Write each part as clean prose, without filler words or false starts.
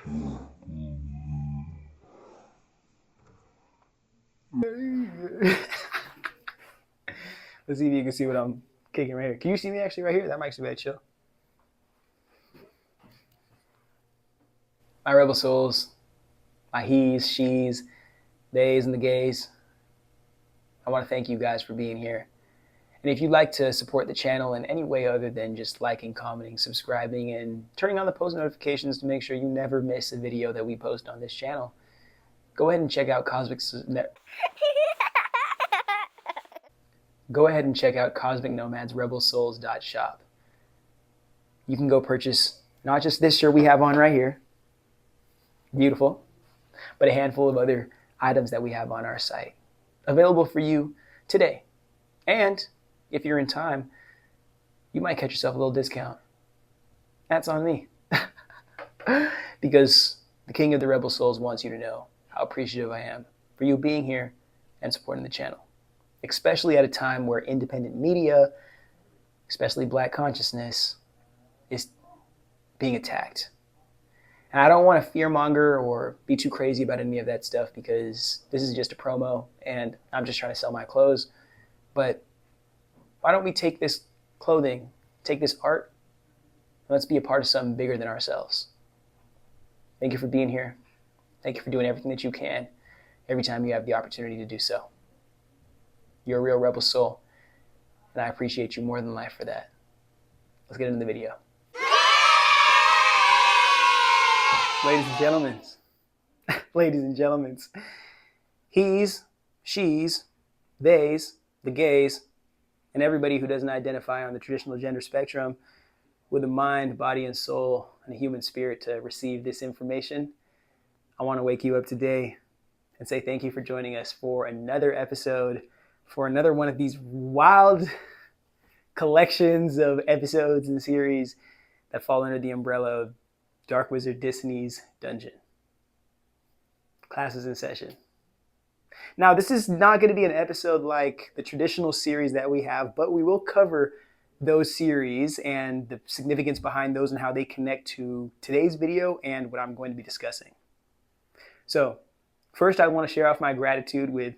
Let's see if you can see what I'm kicking right here. Can you see me actually right here? That might be that chill. My rebel souls, my he's, she's, theys, and the gays. I want to thank you guys for being here. And if you'd like to support the channel in any way other than just liking, commenting, subscribing, and turning on the post notifications to make sure you never miss a video that we post on this channel, go ahead and check out Cosmic Nomad's rebelsouls.shop. You can go purchase not just this shirt we have on right here, beautiful, but a handful of other items that we have on our site, available for you today. And if you're in time, you might catch yourself a little discount. That's on me. Because the King of the Rebel Souls wants you to know how appreciative I am for you being here and supporting the channel, especially at a time where independent media, especially Black consciousness, is being attacked. And I don't want to fearmonger or be too crazy about any of that stuff because this is just a promo and I'm just trying to sell my clothes. But why don't we take this clothing, take this art, and let's be a part of something bigger than ourselves. Thank you for being here. Thank you for doing everything that you can every time you have the opportunity to do so. You're a real rebel soul, and I appreciate you more than life for that. Let's get into the video. Ladies and gentlemen, he's, she's, theys, the gays, and everybody who doesn't identify on the traditional gender spectrum with a mind, body, and soul, and a human spirit to receive this information, I want to wake you up today and say thank you for joining us for another episode, for another one of these wild collections of episodes and series that fall under the umbrella of Dark Wizard Disani's Dungeon. Class is in session. Now, this is not going to be an episode like the traditional series that we have, but we will cover those series and the significance behind those and how they connect to today's video and what I'm going to be discussing. So, first I want to share off my gratitude with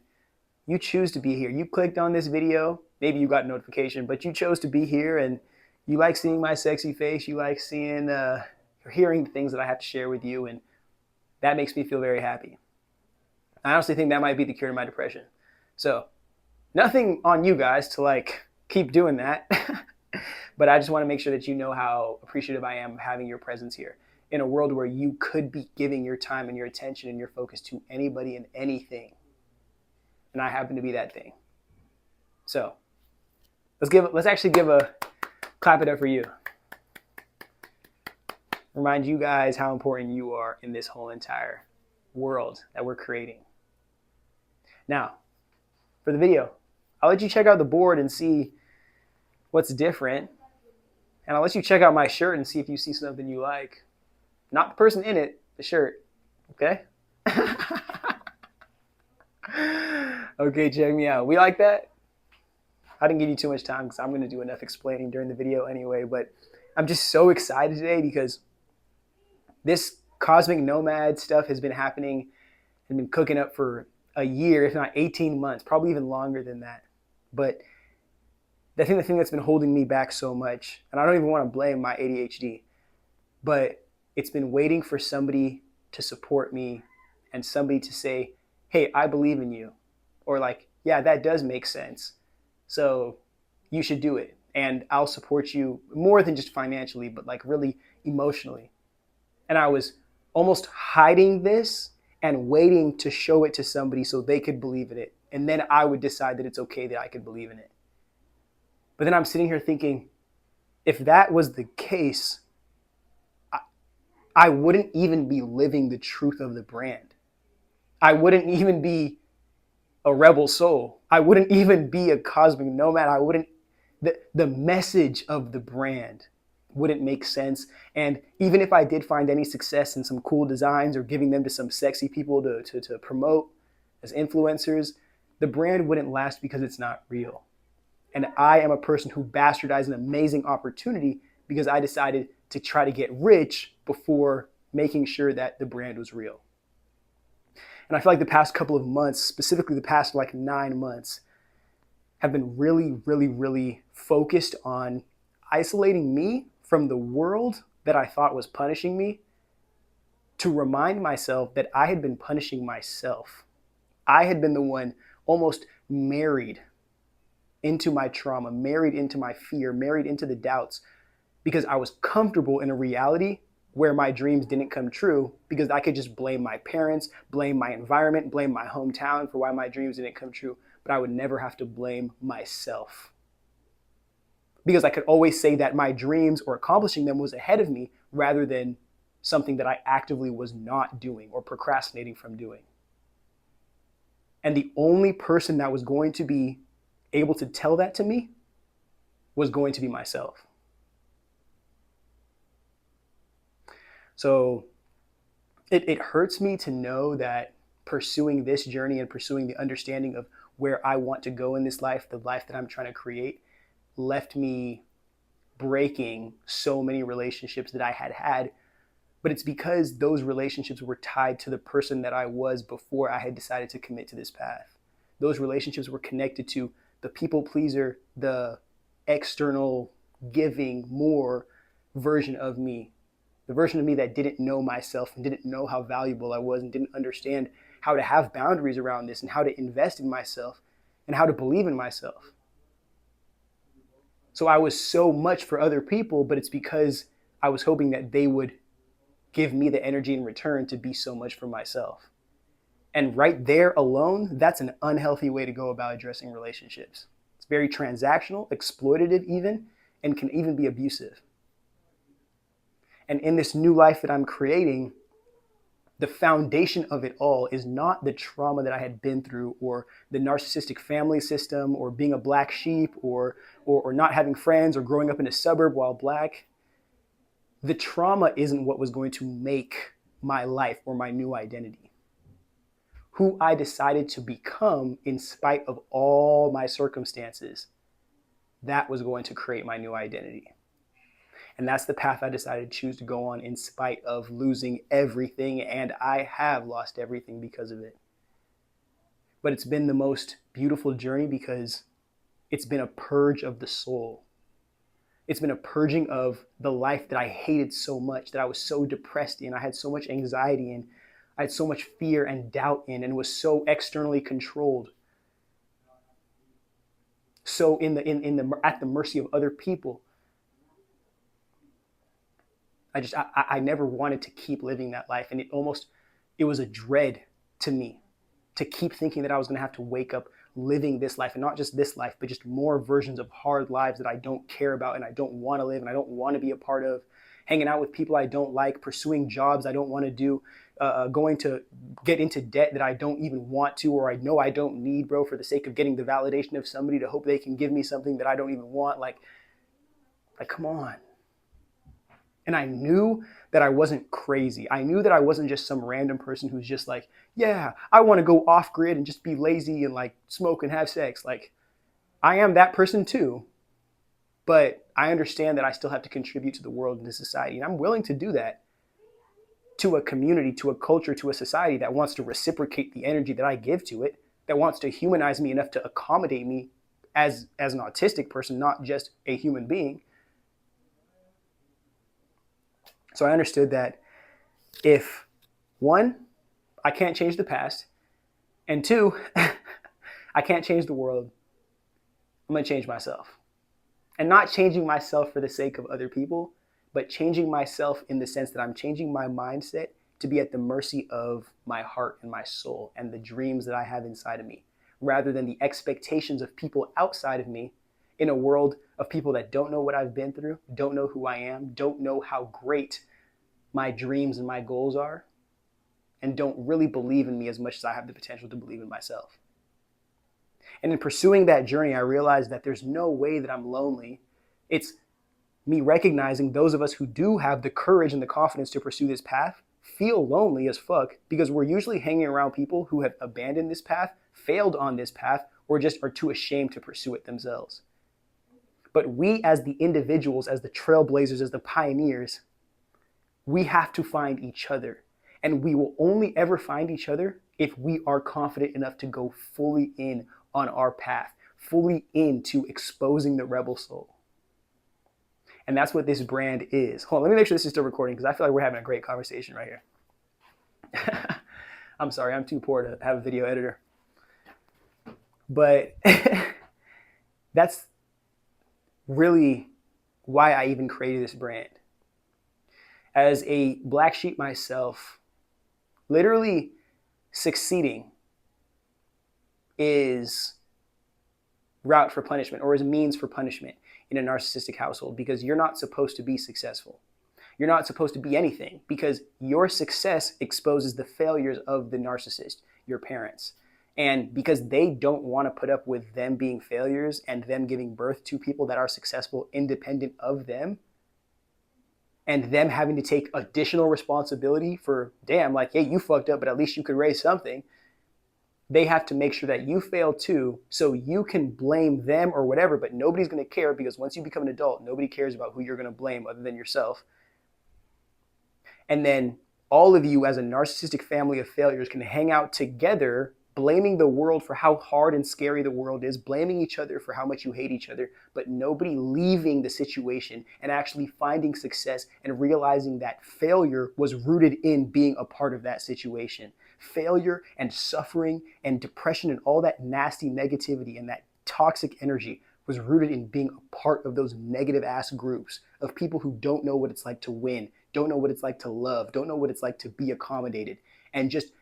you choose to be here. You clicked on this video, maybe you got a notification, but you chose to be here and you like seeing my sexy face, you like seeing or hearing the things that I have to share with you, and that makes me feel very happy. I honestly think that might be the cure to my depression. So, nothing on you guys to keep doing that, but I just want to make sure that you know how appreciative I am of having your presence here in a world where you could be giving your time and your attention and your focus to anybody and anything. And I happen to be that thing. So, let's actually clap it up for you. Remind you guys how important you are in this whole entire world that we're creating. Now, for the video, I'll let you check out the board and see what's different. And I'll let you check out my shirt and see if you see something you like. Not the person in it, the shirt. Okay? Okay, check me out. We like that? I didn't give you too much time because I'm going to do enough explaining during the video anyway, but I'm just so excited today because this Cosmic Nomad stuff has been happening and been cooking up for a year, if not 18 months, probably even longer than that. But the thing that's been holding me back so much, and I don't even want to blame my ADHD, but it's been waiting for somebody to support me and somebody to say, hey, I believe in you. Or yeah, that does make sense. So you should do it. And I'll support you more than just financially, but really emotionally. And I was almost hiding this and waiting to show it to somebody so they could believe in it. And then I would decide that it's okay that I could believe in it. But then I'm sitting here thinking, if that was the case, I wouldn't even be living the truth of the brand. I wouldn't even be a rebel soul. I wouldn't even be a cosmic nomad. The message of the brand wouldn't make sense. And even if I did find any success in some cool designs or giving them to some sexy people to promote as influencers, the brand wouldn't last because it's not real. And I am a person who bastardized an amazing opportunity because I decided to try to get rich before making sure that the brand was real. And I feel like the past couple of months, specifically the past like 9 months, have been really, really, really focused on isolating me from the world that I thought was punishing me, to remind myself that I had been punishing myself. I had been the one almost married into my trauma, married into my fear, married into the doubts, because I was comfortable in a reality where my dreams didn't come true, because I could just blame my parents, blame my environment, blame my hometown for why my dreams didn't come true, but I would never have to blame myself. Because I could always say that my dreams or accomplishing them was ahead of me, rather than something that I actively was not doing or procrastinating from doing. And the only person that was going to be able to tell that to me was going to be myself. So it hurts me to know that pursuing this journey and pursuing the understanding of where I want to go in this life, the life that I'm trying to create, left me breaking so many relationships that I had had. But it's because those relationships were tied to the person that I was before I had decided to commit to this path. Those relationships were connected to the people pleaser, the external giving more version of me, the version of me that didn't know myself and didn't know how valuable I was and didn't understand how to have boundaries around this and how to invest in myself and how to believe in myself. So I was so much for other people, but it's because I was hoping that they would give me the energy in return to be so much for myself. And right there alone, that's an unhealthy way to go about addressing relationships. It's very transactional, exploitative even, and can even be abusive. And in this new life that I'm creating, the foundation of it all is not the trauma that I had been through, or the narcissistic family system, or being a black sheep, or not having friends, or growing up in a suburb while black. The trauma isn't what was going to make my life or my new identity. Who I decided to become in spite of all my circumstances, that was going to create my new identity. And that's the path I decided to choose to go on in spite of losing everything, and I have lost everything because of it. But it's been the most beautiful journey because it's been a purge of the soul. It's been a purging of the life that I hated so much, that I was so depressed in, I had so much anxiety in, I had so much fear and doubt in, and was so externally controlled. So at the mercy of other people. I never wanted to keep living that life. And it was a dread to me to keep thinking that I was going to have to wake up living this life, and not just this life, but just more versions of hard lives that I don't care about and I don't want to live and I don't want to be a part of, hanging out with people I don't like, pursuing jobs I don't want to do, going to get into debt that I don't even want to, or I know I don't need, bro, for the sake of getting the validation of somebody to hope they can give me something that I don't even want. Like come on. And I knew that I wasn't crazy. I knew that I wasn't just some random person who's just like, yeah, I want to go off grid and just be lazy and like smoke and have sex. Like, I am that person too. But I understand that I still have to contribute to the world and to society. And I'm willing to do that to a community, to a culture, to a society that wants to reciprocate the energy that I give to it, that wants to humanize me enough to accommodate me as an autistic person, not just a human being. So I understood that if, one, I can't change the past, and two, I can't change the world, I'm going to change myself. And not changing myself for the sake of other people, but changing myself in the sense that I'm changing my mindset to be at the mercy of my heart and my soul and the dreams that I have inside of me, rather than the expectations of people outside of me, in a world of people that don't know what I've been through, don't know who I am, don't know how great my dreams and my goals are, and don't really believe in me as much as I have the potential to believe in myself. And in pursuing that journey, I realized that there's no way that I'm lonely. It's me recognizing those of us who do have the courage and the confidence to pursue this path feel lonely as fuck, because we're usually hanging around people who have abandoned this path, failed on this path, or just are too ashamed to pursue it themselves. But we as the individuals, as the trailblazers, as the pioneers, We have to find each other. And we will only ever find each other if we are confident enough to go fully in on our path, fully into exposing the rebel soul. And that's what this brand is. Hold on, let me make sure this is still recording because I feel like we're having a great conversation right here. I'm sorry, I'm too poor to have a video editor. But that's really why I even created this brand. As a black sheep myself, literally succeeding is route for punishment, or is means for punishment in a narcissistic household, because you're not supposed to be successful. You're not supposed to be anything, because your success exposes the failures of the narcissist, your parents. And because they don't want to put up with them being failures and them giving birth to people that are successful independent of them, and them having to take additional responsibility for, damn, like, hey, you fucked up, but at least you could raise something. They have to make sure that you fail too, so you can blame them or whatever, but nobody's going to care, because once you become an adult, nobody cares about who you're going to blame other than yourself. And then all of you as a narcissistic family of failures can hang out together, blaming the world for how hard and scary the world is, blaming each other for how much you hate each other, but nobody leaving the situation and actually finding success and realizing that failure was rooted in being a part of that situation. Failure and suffering and depression and all that nasty negativity and that toxic energy was rooted in being a part of those negative ass groups of people who don't know what it's like to win, don't know what it's like to love, don't know what it's like to be accommodated, and just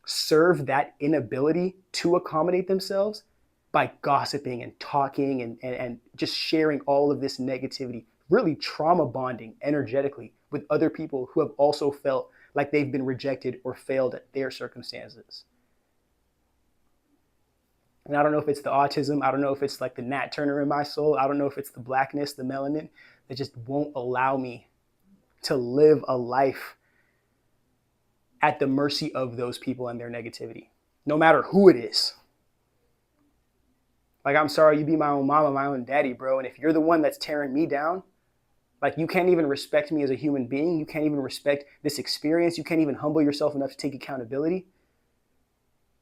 serve that inability to accommodate themselves by gossiping and talking and just sharing all of this negativity, really trauma bonding energetically with other people who have also felt like they've been rejected or failed at their circumstances. And I don't know if it's the autism, I don't know if it's like the Nat Turner in my soul, I don't know if it's the blackness, the melanin, that just won't allow me to live a life at the mercy of those people and their negativity, no matter who it is. Like, I'm sorry, you be my own mama, my own daddy, bro, and if you're the one that's tearing me down, like, you can't even respect me as a human being, you can't even respect this experience, you can't even humble yourself enough to take accountability,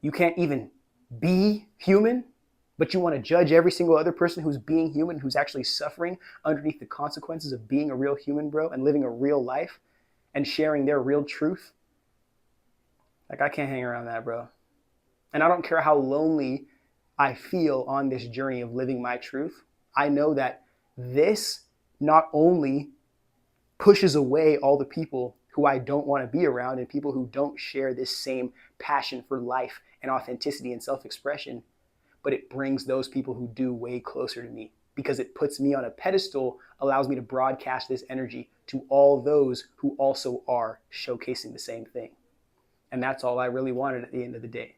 you can't even be human, but you want to judge every single other person who's being human, who's actually suffering underneath the consequences of being a real human, bro, and living a real life and sharing their real truth. Like, I can't hang around that, bro. And I don't care how lonely I feel on this journey of living my truth. I know that this not only pushes away all the people who I don't want to be around and people who don't share this same passion for life and authenticity and self-expression, but it brings those people who do way closer to me, because it puts me on a pedestal, allows me to broadcast this energy to all those who also are showcasing the same thing. And that's all I really wanted at the end of the day,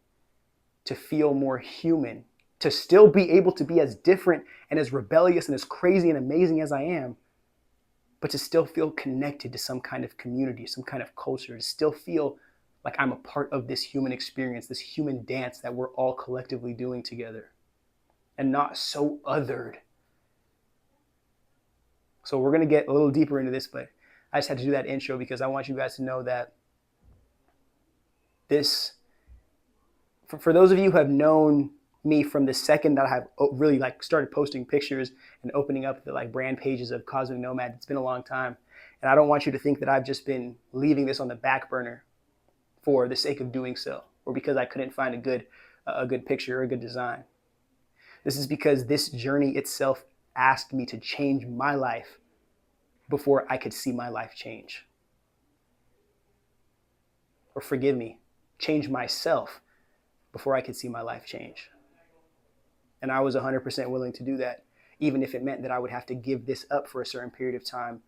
to feel more human, to still be able to be as different and as rebellious and as crazy and amazing as I am, but to still feel connected to some kind of community, some kind of culture, to still feel like I'm a part of this human experience, this human dance that we're all collectively doing together, and not so othered. So we're going to get a little deeper into this, but I just had to do that intro because I want you guys to know that this, for those of you who have known me from the second that I have really like started posting pictures and opening up the like brand pages of Cosmic Nomad, it's been a long time. And I don't want you to think that I've just been leaving this on the back burner for the sake of doing so, or because I couldn't find a good picture or a good design. This is because this journey itself asked me to change my life before I could see my life change. Or forgive me, change myself before I could see my life change. And I was 100% willing to do that, even if it meant that I would have to give this up for a certain period of time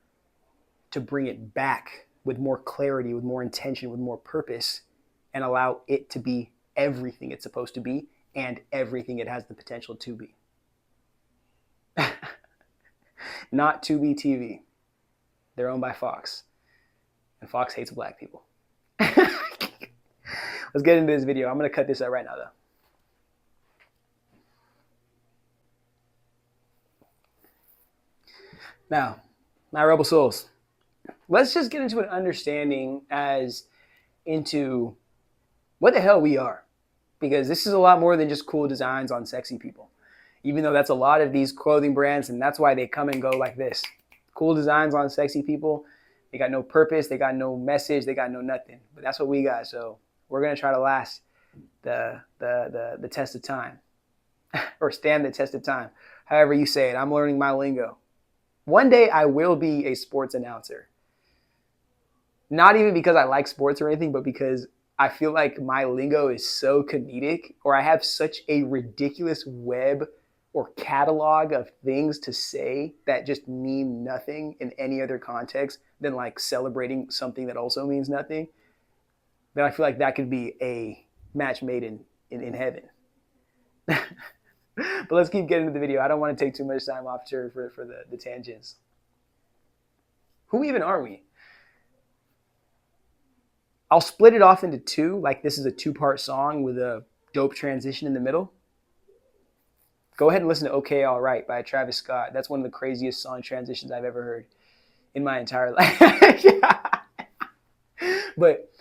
to bring it back with more clarity, with more intention, with more purpose, and allow it to be everything it's supposed to be and everything it has the potential to be. Not to be TV. They're owned by Fox, and Fox hates black people. Let's get into this video. I'm going to cut this out right now, though. Now, my rebel souls, let's just get into an understanding as into what the hell we are. Because this is a lot more than just cool designs on sexy people. Even though that's a lot of these clothing brands, and that's why they come and go like this. Cool designs on sexy people. They got no purpose, they got no message, they got no nothing. But that's what we got. So we're gonna try to last the test of time. Or stand the test of time. However you say it. I'm learning my lingo. One day I will be a sports announcer. Not even because I like sports or anything, but because I feel like my lingo is so comedic, or I have such a ridiculous web or catalog of things to say that just mean nothing in any other context than like celebrating something that also means nothing. Then I feel like that could be a match made in heaven. But let's keep getting into the video. I don't want to take too much time off for the tangents. Who even are we? I'll split it off into two, like this is a two-part song with a dope transition in the middle. Go ahead and listen to Okay Alright by Travis Scott. That's one of the craziest song transitions I've ever heard in my entire life. Yeah. But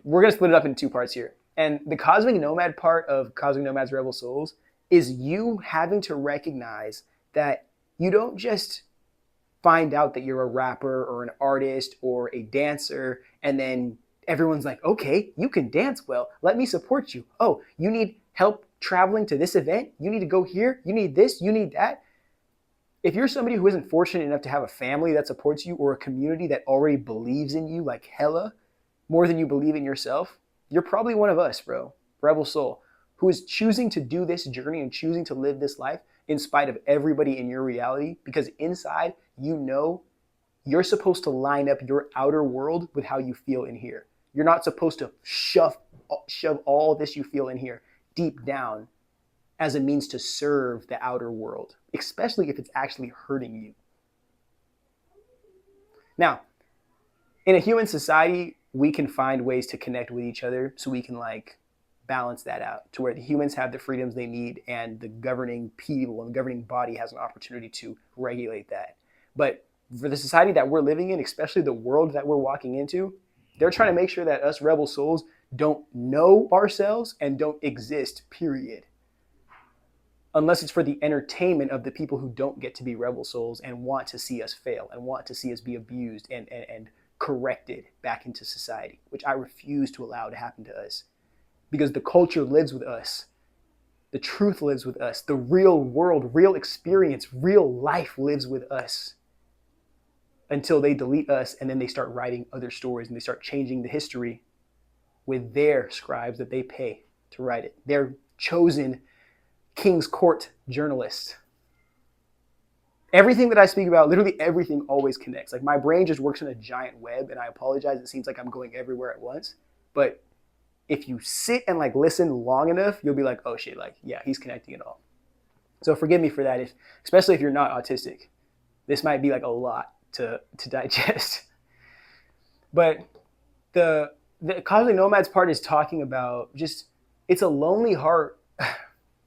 we're going to split it up into two parts here. And the Cosmic Nomad part of Cosmic Nomad's Rebel Souls is you having to recognize that you don't just find out that you're a rapper or an artist or a dancer and then everyone's like, okay, you can dance well. Let me support you. Oh, you need help traveling to this event? You need to go here. You need this. You need that. If you're somebody who isn't fortunate enough to have a family that supports you or a community that already believes in you like hella more than you believe in yourself, you're probably one of us, bro. Rebel soul, who is choosing to do this journey and choosing to live this life in spite of everybody in your reality, because inside you know you're supposed to line up your outer world with how you feel in here. You're not supposed to shove all this you feel in here deep down as a means to serve the outer world, especially if it's actually hurting you. Now, in a human society, we can find ways to connect with each other so we can like balance that out to where the humans have the freedoms they need and the governing people and the governing body has an opportunity to regulate that. But for the society that we're living in, especially the world that we're walking into, they're trying to make sure that us rebel souls don't know ourselves and don't exist, period. Unless it's for the entertainment of the people who don't get to be rebel souls and want to see us fail and want to see us be abused and corrected back into society, which I refuse to allow to happen to us. Because the culture lives with us. The truth lives with us. The real world, real experience, real life lives with us. Until they delete us and then they start writing other stories and they start changing the history with their scribes that they pay to write it. Their chosen King's Court journalists. Everything that I speak about, literally everything always connects. Like my brain just works in a giant web, and I apologize. It seems like I'm going everywhere at once. But if you sit and like listen long enough, you'll be like, oh shit, like, yeah, he's connecting it all. So forgive me for that, especially if you're not autistic. This might be like a lot to digest. But the Cosmic Nomads part is talking about just, it's a lonely heart,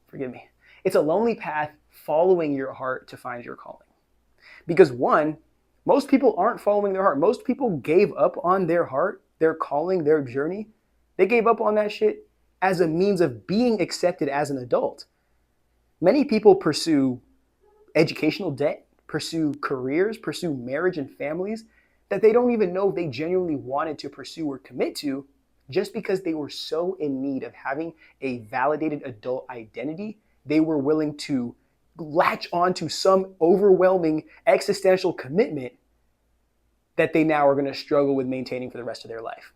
forgive me, it's a lonely path following your heart to find your calling. Because one, most people aren't following their heart. Most people gave up on their heart, their calling, their journey. They gave up on that shit as a means of being accepted as an adult. Many people pursue educational debt, pursue careers, pursue marriage and families that they don't even know they genuinely wanted to pursue or commit to, just because they were so in need of having a validated adult identity, they were willing to latch onto some overwhelming existential commitment that they now are going to struggle with maintaining for the rest of their life.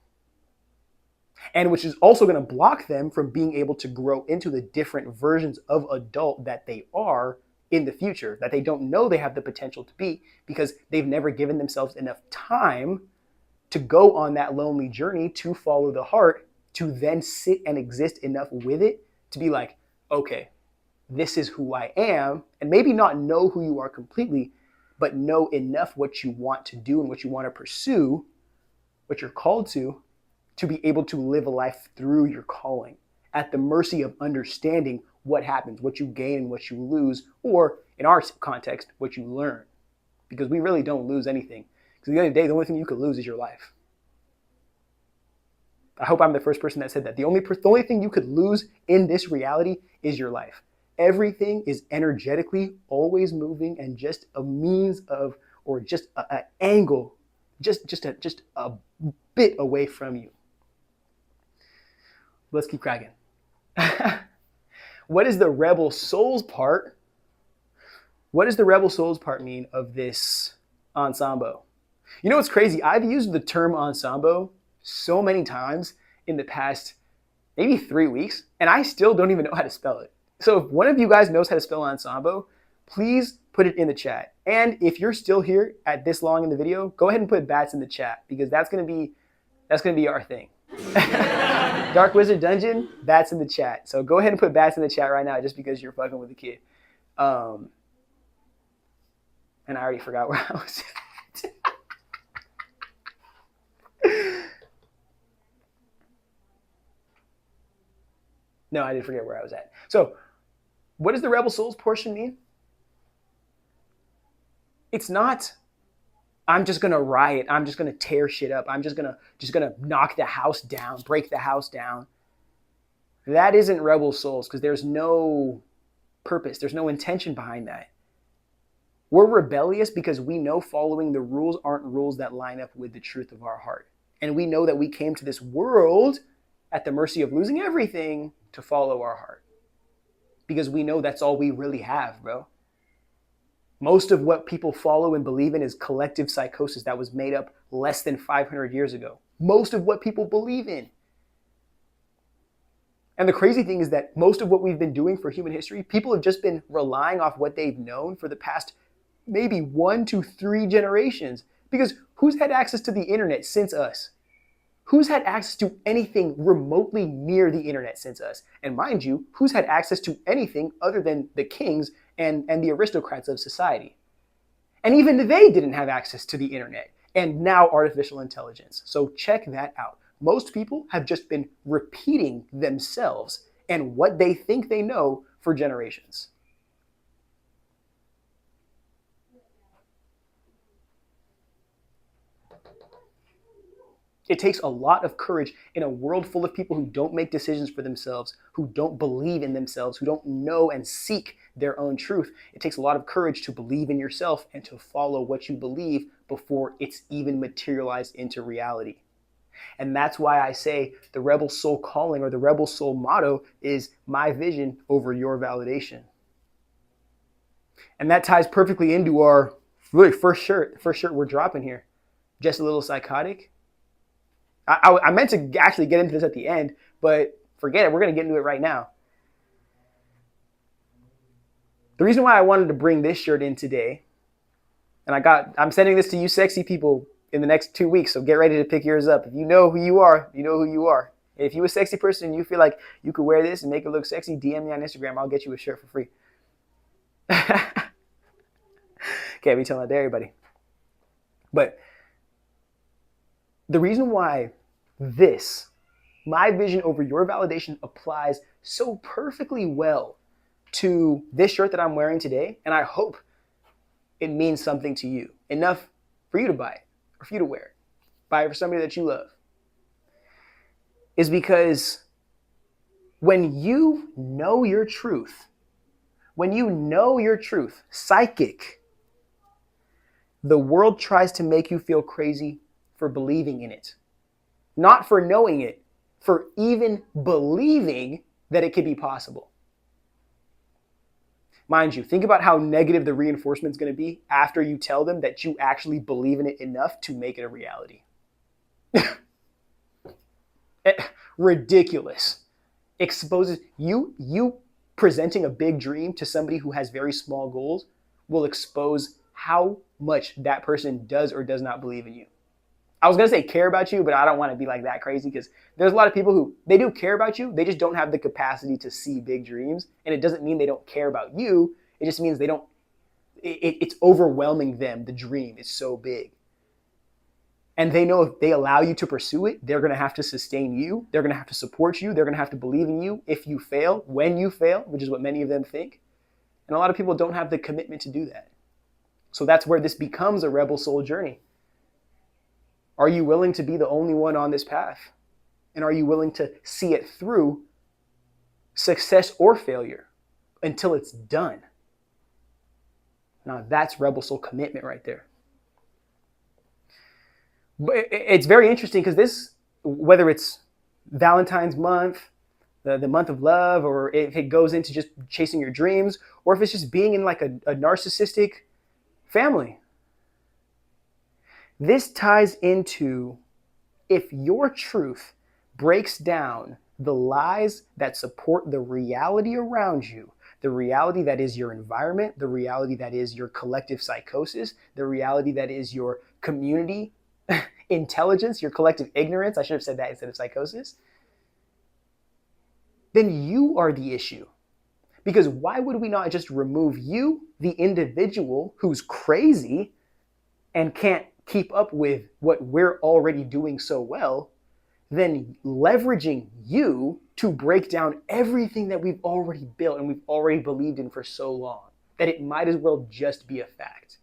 And which is also going to block them from being able to grow into the different versions of adult that they are in the future, that they don't know they have the potential to be, because they've never given themselves enough time to go on that lonely journey to follow the heart, to then sit and exist enough with it to be like, okay, this is who I am, and maybe not know who you are completely, but know enough what you want to do and what you want to pursue, what you're called to be able to live a life through your calling, at the mercy of understanding what happens, what you gain and what you lose, or in our context, what you learn. Because we really don't lose anything. Because at the end of the day, the only thing you could lose is your life. I hope I'm the first person that said that. The only thing you could lose in this reality is your life. Everything is energetically always moving and just a means of, or just an angle, just a bit away from you. Let's keep cracking. What is the rebel souls part? What does the rebel souls part mean of this ensemble? You know what's crazy? I've used the term ensemble so many times in the past maybe 3 weeks, and I still don't even know how to spell it. So if one of you guys knows how to spell ensemble, please put it in the chat. And if you're still here at this long in the video, go ahead and put bats in the chat, because that's gonna be our thing. Dark Wizard Dungeon, bats in the chat. So go ahead and put bats in the chat right now, just because you're fucking with the kid. And I already forgot where I was at. No, I did forget where I was at. So what does the rebel souls portion mean? It's not, I'm just gonna riot, I'm just gonna tear shit up, I'm just gonna knock the house down, break the house down. That isn't rebel souls, because there's no purpose, there's no intention behind that. We're rebellious because we know following the rules aren't rules that line up with the truth of our heart. And we know that we came to this world at the mercy of losing everything to follow our heart. Because we know that's all we really have, bro. Most of what people follow and believe in is collective psychosis that was made up less than 500 years ago. Most of what people believe in. And the crazy thing is that most of what we've been doing for human history, people have just been relying off what they've known for the past maybe 1 to 3 generations. Because who's had access to the internet since us? Who's had access to anything remotely near the internet since us? And mind you, who's had access to anything other than the kings and the aristocrats of society? And even they didn't have access to the internet, and now artificial intelligence. So check that out. Most people have just been repeating themselves and what they think they know for generations. It takes a lot of courage in a world full of people who don't make decisions for themselves, who don't believe in themselves, who don't know and seek their own truth. It takes a lot of courage to believe in yourself and to follow what you believe before it's even materialized into reality. And that's why I say the rebel soul calling, or the rebel soul motto, is my vision over your validation. And that ties perfectly into our really first shirt we're dropping here. Just a little psychotic. I meant to actually get into this at the end, but forget it. We're going to get into it right now. The reason why I wanted to bring this shirt in today, and I'm sending this to you sexy people in the next 2 weeks, so get ready to pick yours up. If you know who you are, you know who you are. If you're a sexy person and you feel like you could wear this and make it look sexy, DM me on Instagram. I'll get you a shirt for free. Can't be telling that to everybody. But the reason why my vision over your validation, applies so perfectly well to this shirt that I'm wearing today, and I hope it means something to you, enough for you to buy it, or for you to wear it, buy it for somebody that you love, is because when you know your truth, psychic, the world tries to make you feel crazy for believing in it. Not for knowing it, for even believing that it could be possible. Mind you, think about how negative the reinforcement is going to be after you tell them that you actually believe in it enough to make it a reality. Ridiculous. Exposes you presenting a big dream to somebody who has very small goals will expose how much that person does or does not believe in you. I was going to say care about you, but I don't want to be like that crazy, because there's a lot of people who, they do care about you. They just don't have the capacity to see big dreams. And it doesn't mean they don't care about you. It just means it's overwhelming them. The dream is so big. And they know if they allow you to pursue it, they're going to have to sustain you. They're going to have to support you. They're going to have to believe in you if you fail, when you fail, which is what many of them think. And a lot of people don't have the commitment to do that. So that's where this becomes a rebel soul journey. Are you willing to be the only one on this path? And are you willing to see it through, success or failure, until it's done? Now that's rebel soul commitment right there. But it's very interesting because this, whether it's Valentine's month, the month of love, or if it goes into just chasing your dreams, or if it's just being in like a narcissistic family, this ties into if your truth breaks down the lies that support the reality around you, the reality that is your environment, the reality that is your collective psychosis, the reality that is your community intelligence, your collective ignorance, I should have said that instead of psychosis, then you are the issue. Because why would we not just remove you, the individual who's crazy and can't keep up with what we're already doing so well, then leveraging you to break down everything that we've already built and we've already believed in for so long that it might as well just be a fact.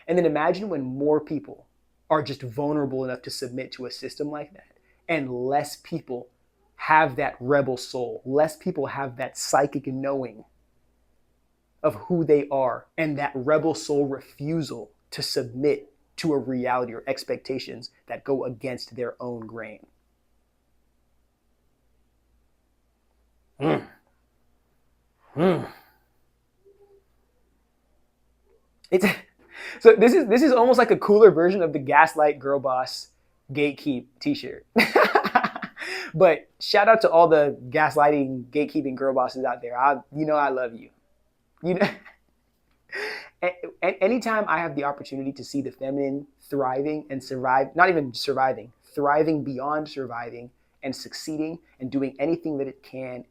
And then imagine when more people are just vulnerable enough to submit to a system like that, and less people have that rebel soul, less people have that psychic knowing of who they are, and that rebel soul refusal to submit to a reality or expectations that go against their own grain. It's so this is almost like a cooler version of the Gaslight Girl Boss Gatekeep t-shirt. But shout out to all the gaslighting, gatekeeping girl bosses out there. I love you. Anytime I have the opportunity to see the feminine thriving and survive, not even surviving, thriving beyond surviving and succeeding and doing anything that it can,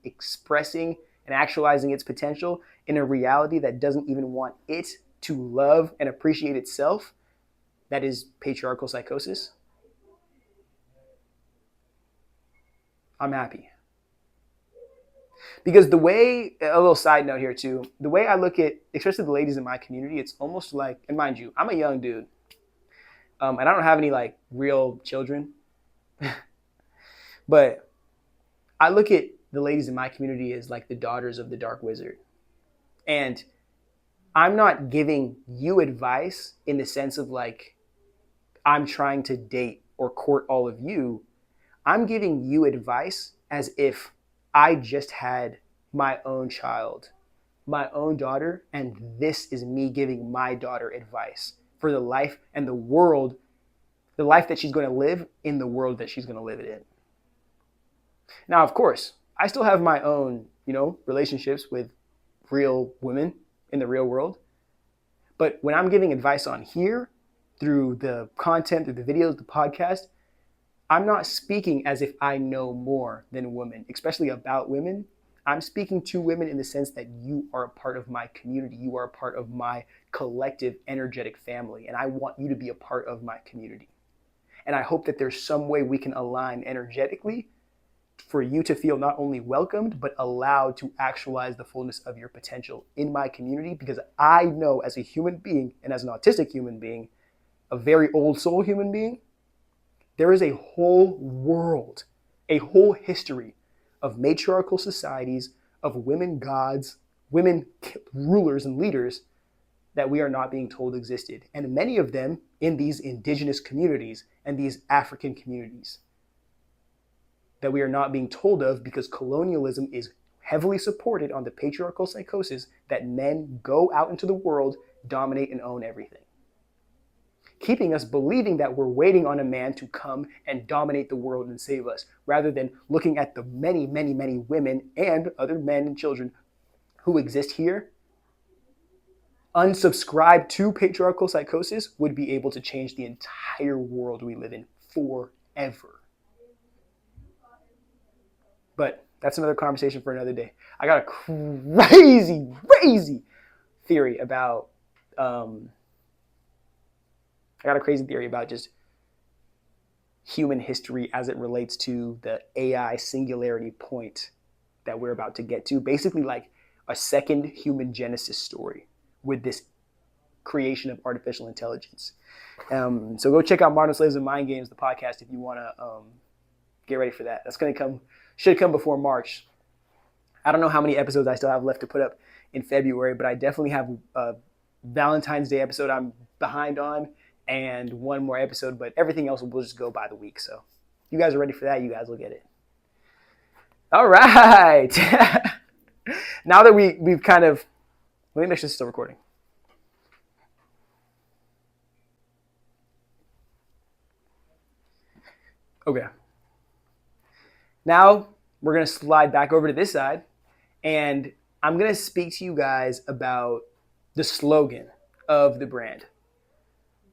expressing and actualizing its potential in a reality that doesn't even want it to love and appreciate itself, that is patriarchal psychosis, I'm happy. Because the way, a little side note here too, the way I look at, especially the ladies in my community, it's almost like, and mind you, I'm a young dude, and I don't have any like real children, but I look at the ladies in my community as like the daughters of the dark wizard. And I'm not giving you advice in the sense of like, I'm trying to date or court all of you. I'm giving you advice as if I just had my own child, my own daughter, and this is me giving my daughter advice for the life and the world, the life that she's going to live in the world that she's going to live it in. Now, of course, I still have my own, relationships with real women in the real world. But when I'm giving advice on here, through the content, through the videos, the podcast, I'm not speaking as if I know more than women, especially about women. I'm speaking to women in the sense that you are a part of my community. You are a part of my collective energetic family, and I want you to be a part of my community. And I hope that there's some way we can align energetically for you to feel not only welcomed, but allowed to actualize the fullness of your potential in my community, because I know as a human being and as an autistic human being, a very old soul human being, there is a whole world, a whole history of matriarchal societies, of women gods, women rulers and leaders that we are not being told existed. And many of them in these indigenous communities and these African communities that we are not being told of, because colonialism is heavily supported on the patriarchal psychosis that men go out into the world, dominate and own everything, keeping us believing that we're waiting on a man to come and dominate the world and save us, rather than looking at the many, many, many women and other men and children who exist here. Unsubscribe to patriarchal psychosis would be able to change the entire world we live in forever. But that's another conversation for another day. I got a crazy theory about just human history as it relates to the AI singularity point that we're about to get to. Basically like a second human genesis story with this creation of artificial intelligence. So go check out Modern Slaves and Mind Games, the podcast, if you want to get ready for that. That's going to should come before March. I don't know how many episodes I still have left to put up in February, but I definitely have a Valentine's Day episode I'm behind on and one more episode, but everything else will just go by the week. So if you guys are ready for that, you guys will get it. All right. Now that we've kind of, let me make sure this is still recording. Okay. Now we're going to slide back over to this side, and I'm going to speak to you guys about the slogan of the brand.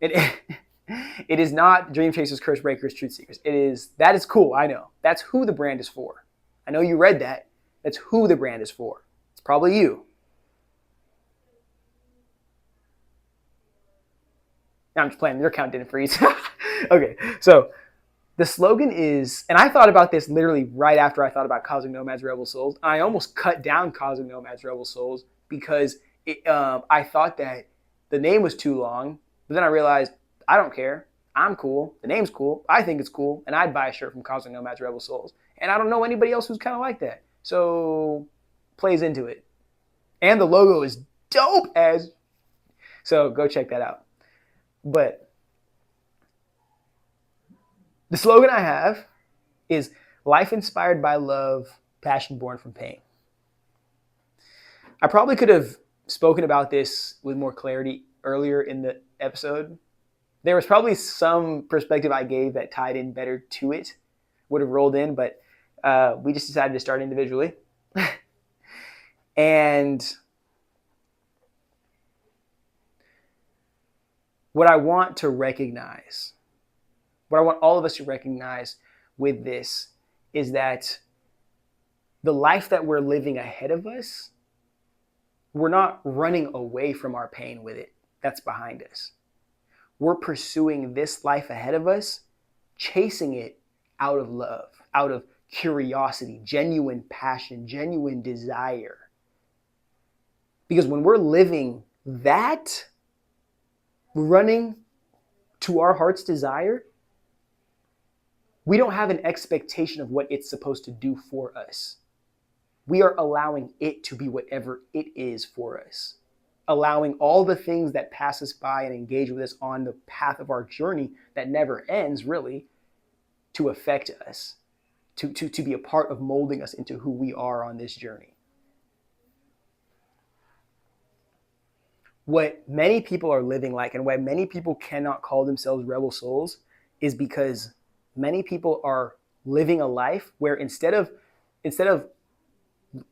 It is not Dream Chasers, Curse Breakers, Truth Seekers. That is cool, I know. That's who the brand is for. I know you read that. That's who the brand is for. It's probably you. No, I'm just playing. Your account didn't freeze. Okay, so the slogan is, and I thought about this literally right after I thought about Cosmic Nomads, Rebel Souls. I almost cut down Cosmic Nomads, Rebel Souls because I thought that the name was too long, but then I realized I don't care. I'm cool. The name's cool. I think it's cool, and I'd buy a shirt from Cosmic Nomads, Rebel Souls. And I don't know anybody else who's kind of like that. So plays into it. And the logo is dope as. So go check that out. But the slogan I have is life inspired by love, passion born from pain. I probably could have spoken about this with more clarity earlier in the episode. There was probably some perspective I gave that tied in better to it, would have rolled in, but we just decided to start individually. And what I want to recognize, what I want all of us to recognize with this is that the life that we're living ahead of us, we're not running away from our pain with it. That's behind us. We're pursuing this life ahead of us, chasing it out of love, out of curiosity, genuine passion, genuine desire. Because when we're living that, running to our heart's desire, we don't have an expectation of what it's supposed to do for us. We are allowing it to be whatever it is for us. Allowing all the things that pass us by and engage with us on the path of our journey that never ends, really, to affect us, to be a part of molding us into who we are on this journey. What many people are living like, and why many people cannot call themselves rebel souls, is because many people are living a life where instead of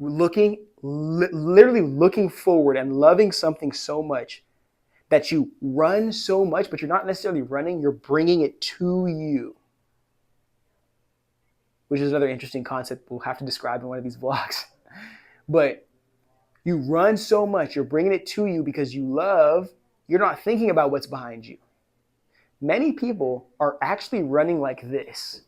literally looking forward and loving something so much that you run so much, but you're not necessarily running, you're bringing it to you. Which is another interesting concept we'll have to describe in one of these vlogs. But you run so much, you're bringing it to you because you love, you're not thinking about what's behind you. Many people are actually running like this.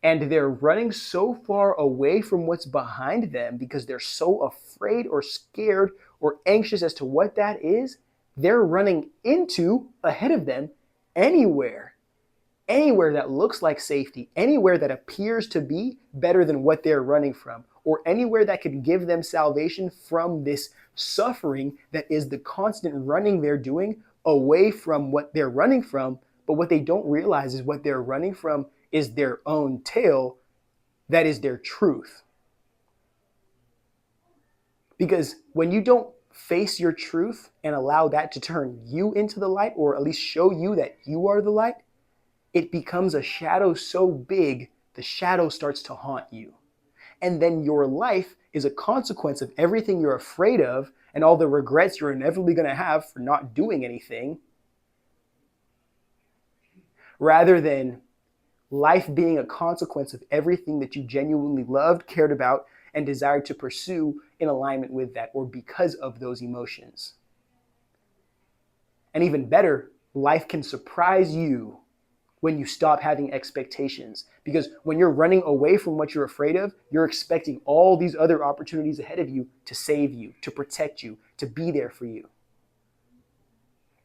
And they're running so far away from what's behind them because they're so afraid or scared or anxious as to what that is. They're running into, ahead of them, anywhere that looks like safety, anywhere that appears to be better than what they're running from, or anywhere that can give them salvation from this suffering that is the constant running they're doing away from what they're running from. But what they don't realize is what they're running from is their own tail, that is their truth. Because when you don't face your truth and allow that to turn you into the light, or at least show you that you are the light, it becomes a shadow so big, the shadow starts to haunt you. And then your life is a consequence of everything you're afraid of and all the regrets you're inevitably going to have for not doing anything, rather than life being a consequence of everything that you genuinely loved, cared about, and desired to pursue in alignment with that, or because of those emotions. And even better, life can surprise you when you stop having expectations. Because when you're running away from what you're afraid of, you're expecting all these other opportunities ahead of you to save you, to protect you, to be there for you.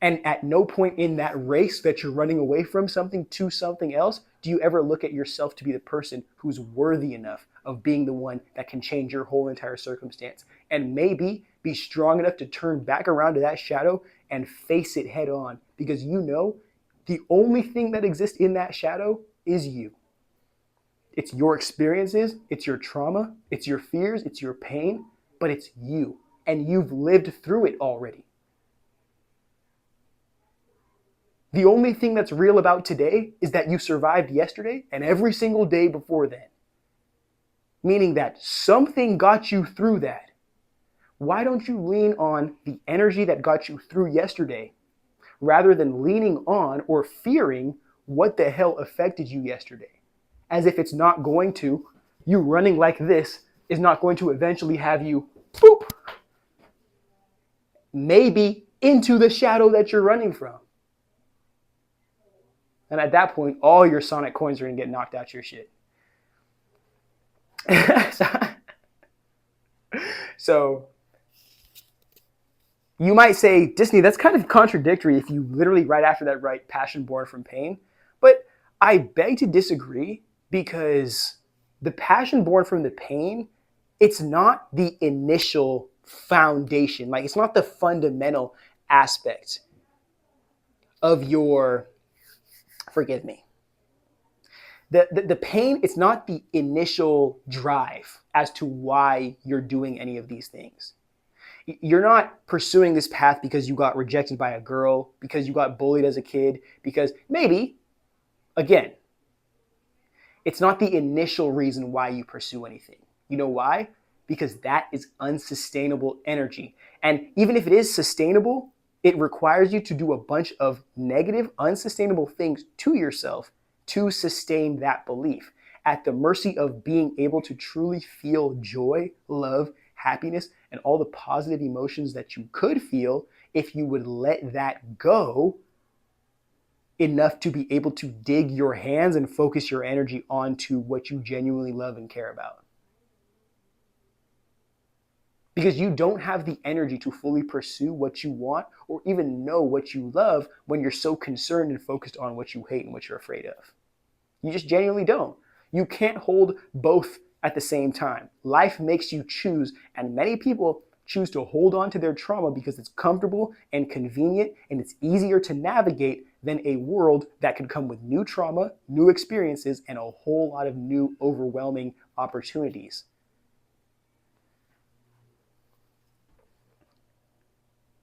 And at no point in that race that you're running away from something to something else, do you ever look at yourself to be the person who's worthy enough of being the one that can change your whole entire circumstance and maybe be strong enough to turn back around to that shadow and face it head on, because you know the only thing that exists in that shadow is you. It's your experiences, it's your trauma, it's your fears, it's your pain, but it's you. And you've lived through it already. The only thing that's real about today is that you survived yesterday and every single day before then. Meaning that something got you through that. Why don't you lean on the energy that got you through yesterday rather than leaning on or fearing what the hell affected you yesterday? As if it's not going to, you running like this is not going to eventually have you, boop, maybe into the shadow that you're running from. And at that point, all your Sonic coins are going to get knocked out your shit. So you might say, Disney, that's kind of contradictory if you literally right after that write passion born from pain. But I beg to disagree, because the passion born from the pain, it's not the initial foundation. Like, it's not the fundamental aspect of your, forgive me. The pain, it's not the initial drive as to why you're doing any of these things. You're not pursuing this path because you got rejected by a girl, because you got bullied as a kid, because maybe, again, it's not the initial reason why you pursue anything. You know why? Because that is unsustainable energy. And even if it is sustainable, it requires you to do a bunch of negative, unsustainable things to yourself to sustain that belief, at the mercy of being able to truly feel joy, love, happiness, and all the positive emotions that you could feel if you would let that go enough to be able to dig your hands and focus your energy onto what you genuinely love and care about. Because you don't have the energy to fully pursue what you want or even know what you love when you're so concerned and focused on what you hate and what you're afraid of. You just genuinely don't. You can't hold both at the same time. Life makes you choose, and many people choose to hold on to their trauma because it's comfortable and convenient and it's easier to navigate than a world that could come with new trauma, new experiences, and a whole lot of new overwhelming opportunities.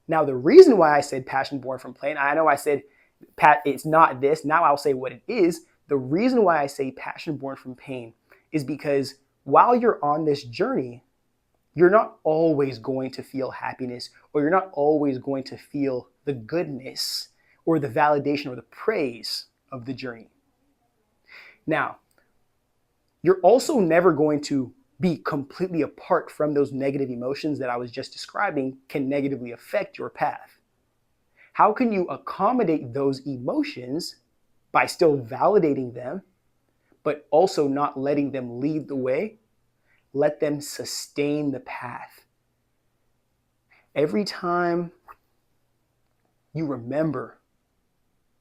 Now, the reason why I said passion born from pain, I know I said, Pat, it's not this. Now I'll say what it is. The reason why I say passion born from pain is because while you're on this journey, you're not always going to feel happiness, or you're not always going to feel the goodness or the validation or the praise of the journey. Now, you're also never going to be completely apart from those negative emotions that I was just describing can negatively affect your path. How can you accommodate those emotions by still validating them, but also not letting them lead the way? Let them sustain the path. Every time you remember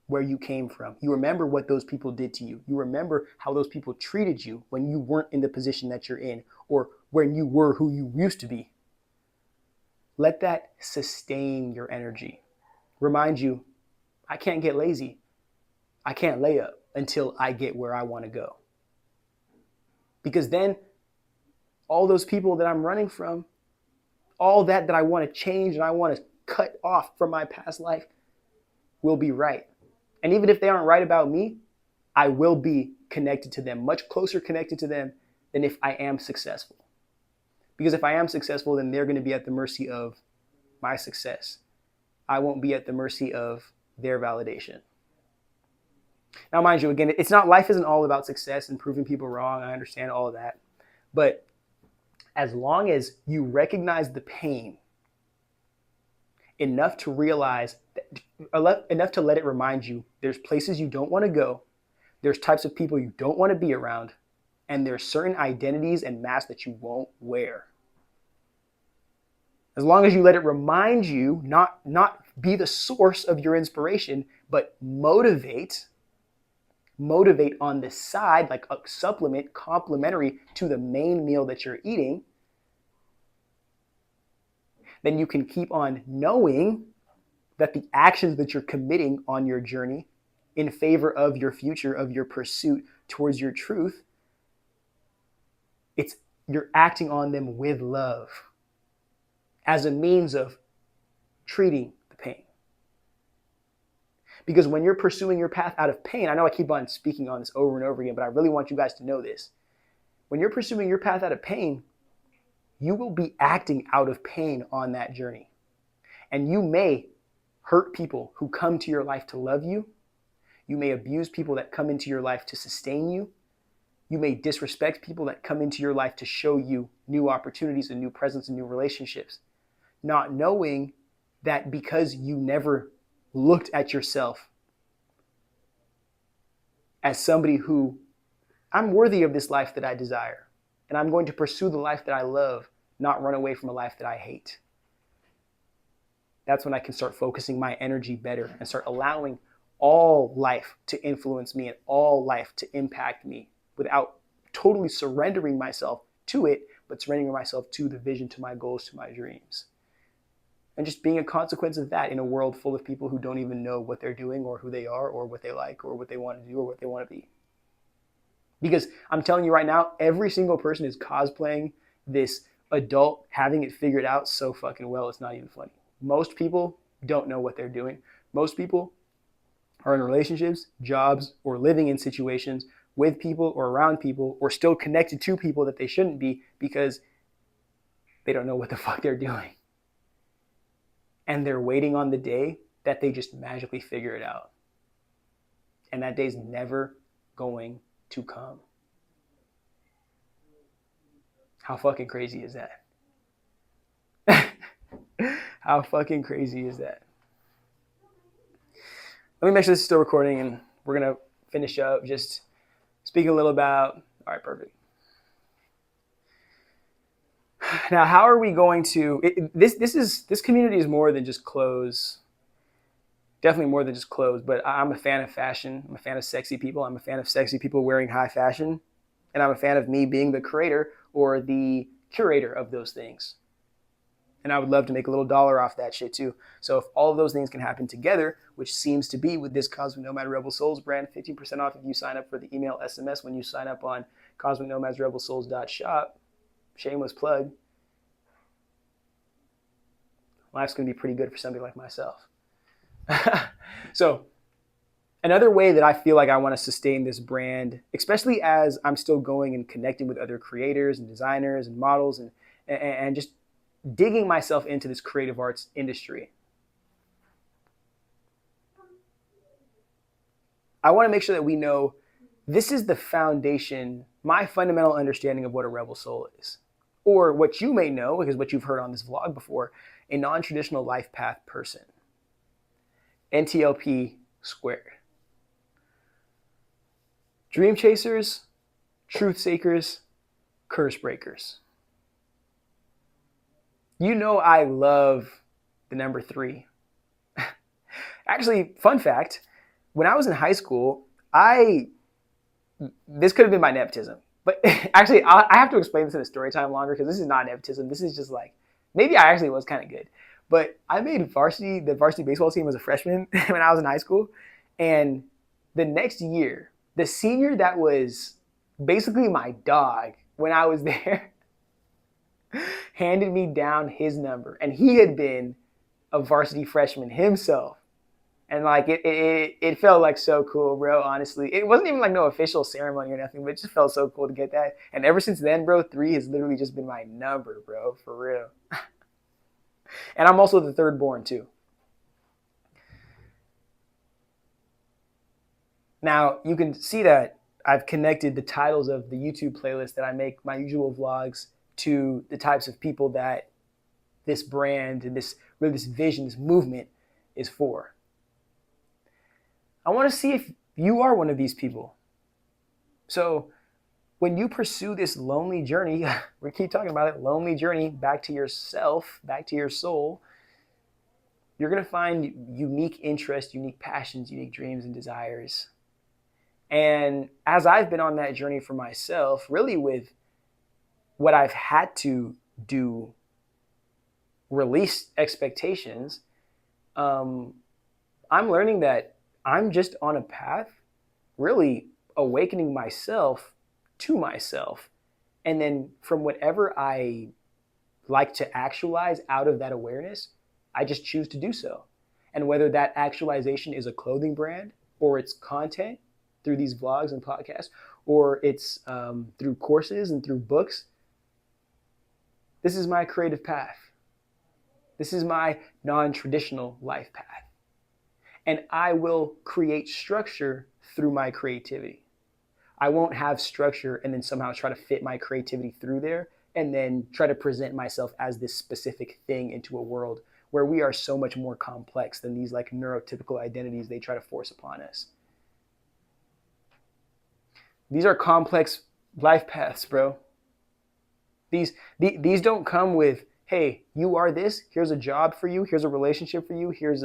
where you came from, you remember what those people did to you, you remember how those people treated you when you weren't in the position that you're in, or when you were who you used to be, let that sustain your energy. Remind you, I can't get lazy. I can't lay up until I get where I want to go. Because then all those people that I'm running from, all that I want to change and I want to cut off from my past life will be right. And even if they aren't right about me, I will be connected to them, much closer connected to them than if I am successful. Because if I am successful, then they're going to be at the mercy of my success. I won't be at the mercy of their validation. Now, mind you, again, life isn't all about success and proving people wrong. I understand all of that. But as long as you recognize the pain enough to realize, enough to let it remind you, there's places you don't want to go, there's types of people you don't want to be around, and there's certain identities and masks that you won't wear. As long as you let it remind you, not be the source of your inspiration, but motivate on the side, like a supplement complementary to the main meal that you're eating, then you can keep on knowing that the actions that you're committing on your journey in favor of your future, of your pursuit towards your truth, you're acting on them with love as a means of treating the pain. Because when you're pursuing your path out of pain, I know I keep on speaking on this over and over again, but I really want you guys to know this. When you're pursuing your path out of pain, you will be acting out of pain on that journey. And you may hurt people who come to your life to love you. You may abuse people that come into your life to sustain you. You may disrespect people that come into your life to show you new opportunities and new presence and new relationships. Not knowing that because you never looked at yourself as somebody who, I'm worthy of this life that I desire, and I'm going to pursue the life that I love, not run away from a life that I hate. That's when I can start focusing my energy better and start allowing all life to influence me and all life to impact me without totally surrendering myself to it, but surrendering myself to the vision, to my goals, to my dreams. And just being a consequence of that in a world full of people who don't even know what they're doing or who they are or what they like or what they want to do or what they want to be. Because I'm telling you right now, every single person is cosplaying this adult having it figured out so fucking well, it's not even funny. Most people don't know what they're doing. Most people are in relationships, jobs, or living in situations with people or around people or still connected to people that they shouldn't be because they don't know what the fuck they're doing. And they're waiting on the day that they just magically figure it out. And that day's never going to come. How fucking crazy is that? How fucking crazy is that? Let me make sure this is still recording and we're going to finish up just speaking a little about, all right, perfect. Now, how are we going to, this community is more than just clothes, definitely more than just clothes, but I'm a fan of fashion. I'm a fan of sexy people. I'm a fan of sexy people wearing high fashion. And I'm a fan of me being the creator or the curator of those things. And I would love to make a little dollar off that shit too. So if all of those things can happen together, which seems to be with this Cosmic Nomad Rebel Souls brand, 15% off if you sign up for the email SMS when you sign up on cosmicnomadsrebelsouls.shop. Shameless plug. Life's going to be pretty good for somebody like myself. So another way that I feel like I want to sustain this brand, especially as I'm still going and connecting with other creators and designers and models and just digging myself into this creative arts industry. I want to make sure that we know this is the foundation, my fundamental understanding of what a rebel soul is. Or what you may know, because what you've heard on this vlog before, a non-traditional life path person. NTLP squared. Dream chasers, truth seekers, curse breakers. You know I love the number 3. Actually, fun fact, when I was in high school, this could have been my nepotism. But actually, I have to explain this in a story time longer because this is not nepotism. This is just like, maybe I actually was kind of good. But I made the varsity baseball team as a freshman when I was in high school. And the next year, the senior that was basically my dog when I was there handed me down his number. And he had been a varsity freshman himself. And like it felt like so cool, bro, honestly. It wasn't even like no official ceremony or nothing, but it just felt so cool to get that. And ever since then, bro, 3 has literally just been my number, bro, for real. And I'm also the third born too. Now, you can see that I've connected the titles of the YouTube playlist that I make my usual vlogs to the types of people that this brand and this vision, this movement is for. I want to see if you are one of these people. So when you pursue this lonely journey, we keep talking about it, lonely journey back to yourself, back to your soul, You're going to find unique interests, unique passions, unique dreams and desires. And as I've been on that journey for myself, really with what I've had to do, release expectations, I'm learning that I'm just on a path, really awakening myself to myself. And then from whatever I like to actualize out of that awareness, I just choose to do so. And whether that actualization is a clothing brand, or it's content through these vlogs and podcasts, or it's through courses and through books, this is my creative path. This is my non-traditional life path. And I will create structure through my creativity. I won't have structure and then somehow try to fit my creativity through there and then try to present myself as this specific thing into a world where we are so much more complex than these like neurotypical identities they try to force upon us. These are complex life paths, bro. These don't come with, hey, you are this, here's a job for you, here's a relationship for you, here's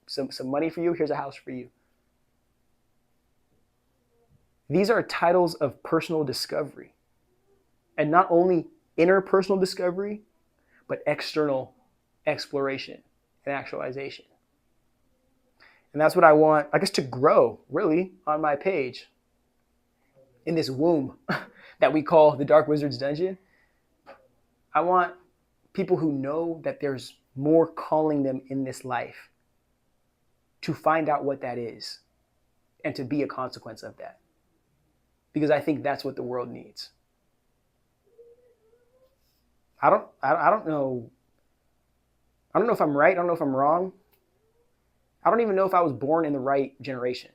some money for you, here's a house for you. These are titles of personal discovery. And not only interpersonal discovery, but external exploration and actualization. And that's what I want, I guess, to grow, really, on my page. In this womb that we call the Dark Wizard's Dungeon. I want people who know that there's more calling them in this life to find out what that is and to be a consequence of that. Because I think that's what the world needs. I don't know. I don't know if I'm right. I don't know if I'm wrong. I don't even know if I was born in the right generation.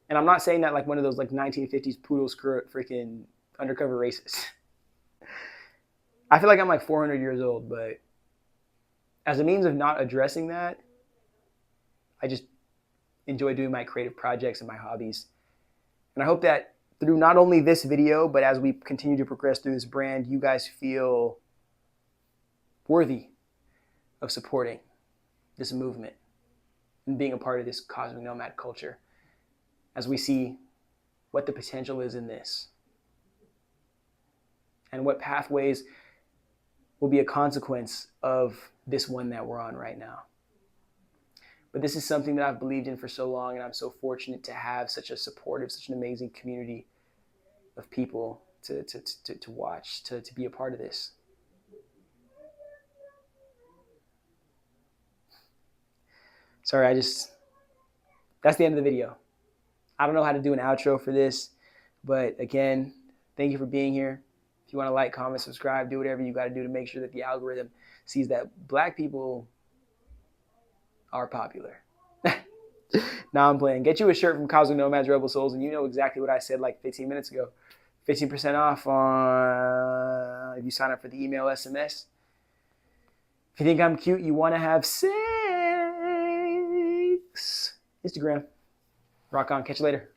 And I'm not saying that like one of those like 1950s poodle skirt freaking undercover racists. I feel like I'm like 400 years old, but as a means of not addressing that, I just enjoy doing my creative projects and my hobbies. And I hope that through not only this video, but as we continue to progress through this brand, you guys feel worthy of supporting this movement and being a part of this cosmic nomad culture as we see what the potential is in this and what pathways will be a consequence of this one that we're on right now. But this is something that I've believed in for so long, and I'm so fortunate to have such a supportive, such an amazing community of people to watch, to be a part of this. Sorry, that's the end of the video. I don't know how to do an outro for this, but again, thank you for being here. If you want to like, comment, subscribe, do whatever you got to do to make sure that the algorithm sees that Black people are popular. Now I'm playing. Get you a shirt from Cosmic Nomads Rebel Souls, and you know exactly what I said like 15 minutes ago. 15% off on if you sign up for the email SMS. If you think I'm cute, you want to have sex. Instagram. Rock on. Catch you later.